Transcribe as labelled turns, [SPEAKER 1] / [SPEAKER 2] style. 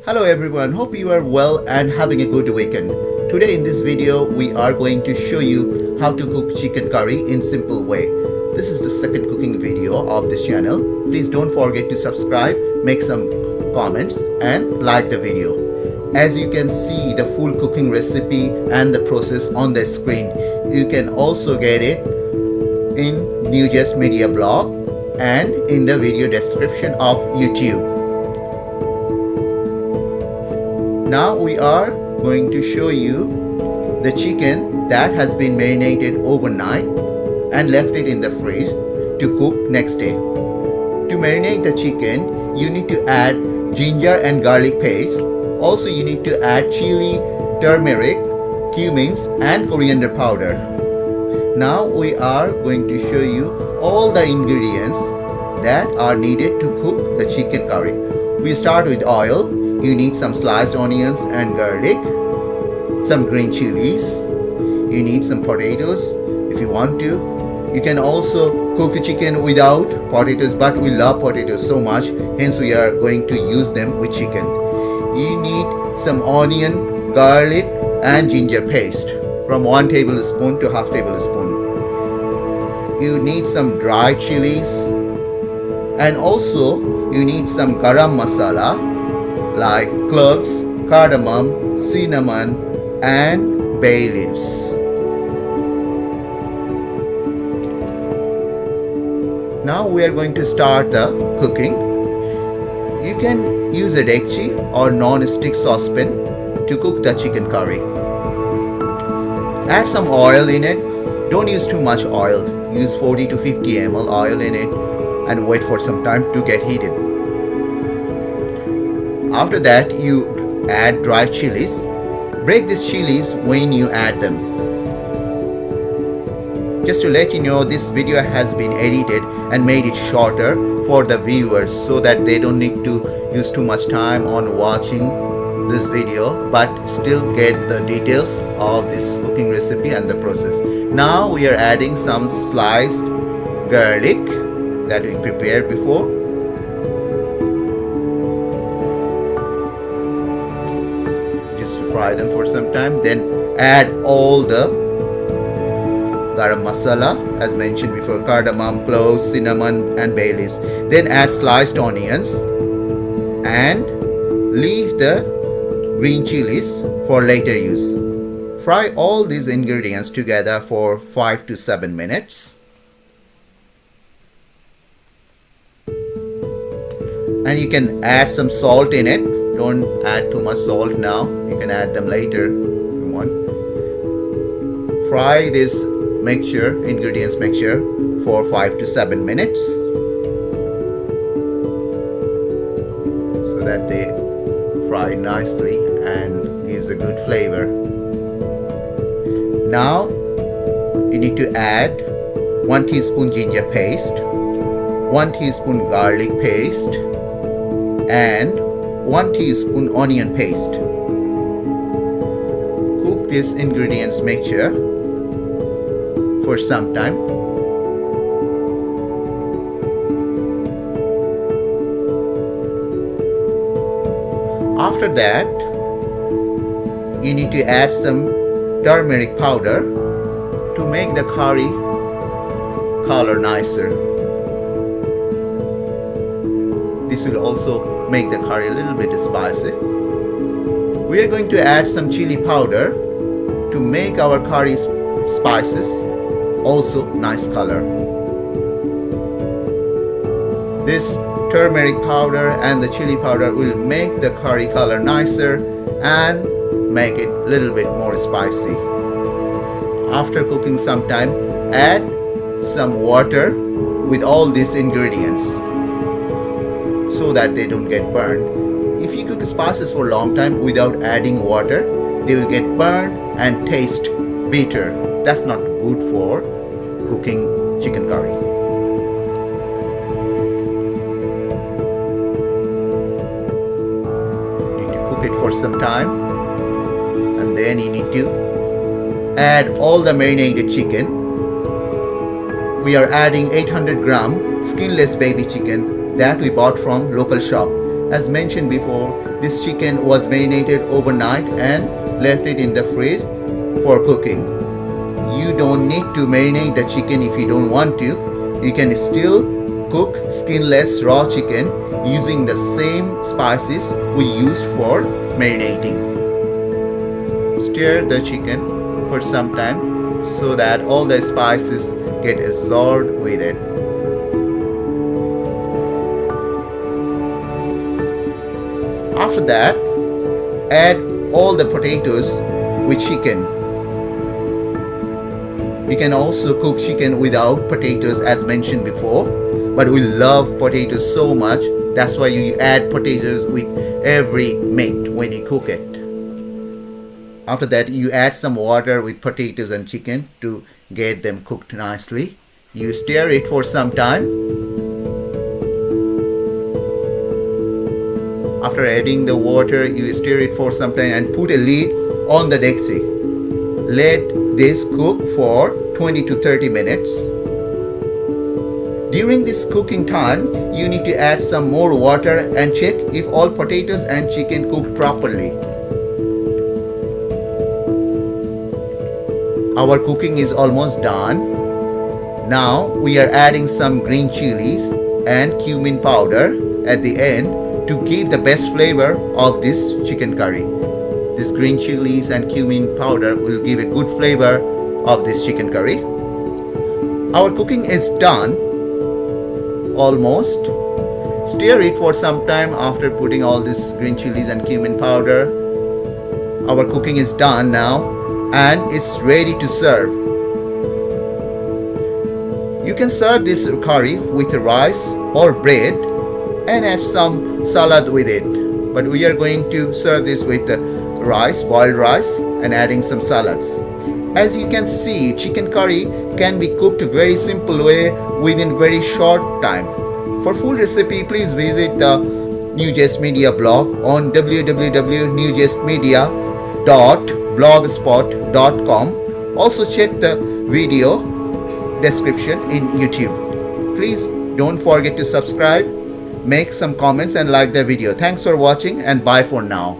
[SPEAKER 1] Hello everyone, hope you are well and having a good weekend. Today in this video we are going to show you how to cook chicken curry in simple way. This is the second cooking video of this channel. Please don't forget to subscribe, make some comments and like the video. As you can see the full cooking recipe and the process on the screen. You can also get it in New Just Media blog and in the video description of YouTube. Now we are going to show you the chicken that has been marinated overnight and left it in the fridge to cook next day. To marinate the chicken, you need to add ginger and garlic paste. Also you need to add chili, turmeric, cumin and coriander powder. Now we are going to show you all the ingredients that are needed to cook the chicken curry. We start with oil. You need some sliced onions and garlic, some green chilies. You need some potatoes if you want to. You can also cook the chicken without potatoes, but we love potatoes so much, hence we are going to use them with chicken. You need some onion, garlic and ginger paste from 1 tablespoon to half tablespoon. You need some dried chilies and also you need some Garam Masala like cloves, cardamom, cinnamon and bay leaves. Now we are going to start the cooking. You can use a dekchi or non-stick saucepan to cook the chicken curry. Add some oil in it. Don't use too much oil. Use 40 to 50 ml oil in it and wait for some time to get heated. After that, you add dried chilies. Break these chilies when you add them. Just to let you know, this video has been edited and made it shorter for the viewers so that they don't need to use too much time on watching this video but still get the details of this cooking recipe and the process. Now we are adding some sliced garlic that we prepared before. Just fry them for some time, then add all the Garam Masala as mentioned before, cardamom, cloves, cinnamon and bay leaves. Then add sliced onions and leave the green chilies for later use. Fry all these ingredients together for 5 to 7 minutes. And you can add some salt in it. Don't add too much salt now. You can add them later if you want. Fry this ingredients mixture for 5 to 7 minutes so that they fry nicely and gives a good flavor. Now you need to add 1 teaspoon ginger paste, 1 teaspoon garlic paste and 1 teaspoon onion paste. Cook this ingredients mixture for some time. After that, you need to add some turmeric powder to make the curry color nicer. This will also make the curry a little bit spicy. We are going to add some chili powder to make our curry spices also nice color. This turmeric powder and the chili powder will make the curry color nicer and make it a little bit more spicy. After cooking some time, add some water with all these ingredients so that they don't get burned. If you cook spices for a long time without adding water, they will get burned and taste bitter. That's not good for cooking chicken curry. You need to cook it for some time and then you need to add all the marinated chicken. We are adding 800 gram skinless baby chicken that we bought from local shop. As mentioned before, this chicken was marinated overnight and left it in the fridge for cooking. You don't need to marinate the chicken if you don't want to. You can still cook skinless raw chicken using the same spices we used for marinating. Stir the chicken for some time so that all the spices get absorbed with it. After that, add all the potatoes with chicken. You can also cook chicken without potatoes as mentioned before, but we love potatoes so much, that's why you add potatoes with every meat when you cook it. After that, you add some water with potatoes and chicken to get them cooked nicely. You stir it for some time. After adding the water, you stir it for some time and put a lid on the Dexy. Let this cook for 20 to 30 minutes. During this cooking time, you need to add some more water and check if all potatoes and chicken cooked properly. Our cooking is almost done. Now we are adding some green chilies and cumin powder at the end to give the best flavor of this chicken curry. This green chilies and cumin powder will give a good flavor of this chicken curry. Our cooking is done, almost. Stir it for some time after putting all this green chilies and cumin powder. Our cooking is done now and it's ready to serve. You can serve this curry with rice or bread and add some salad with it. But we are going to serve this with rice, boiled rice, and adding some salads. As you can see, chicken curry can be cooked a very simple way within very short time. For full recipe, please visit the New Jest Media blog on www.newjestmedia.blogspot.com. Also check the video description in YouTube. Please don't forget to subscribe, make some comments and like the video. Thanks for watching and bye for now.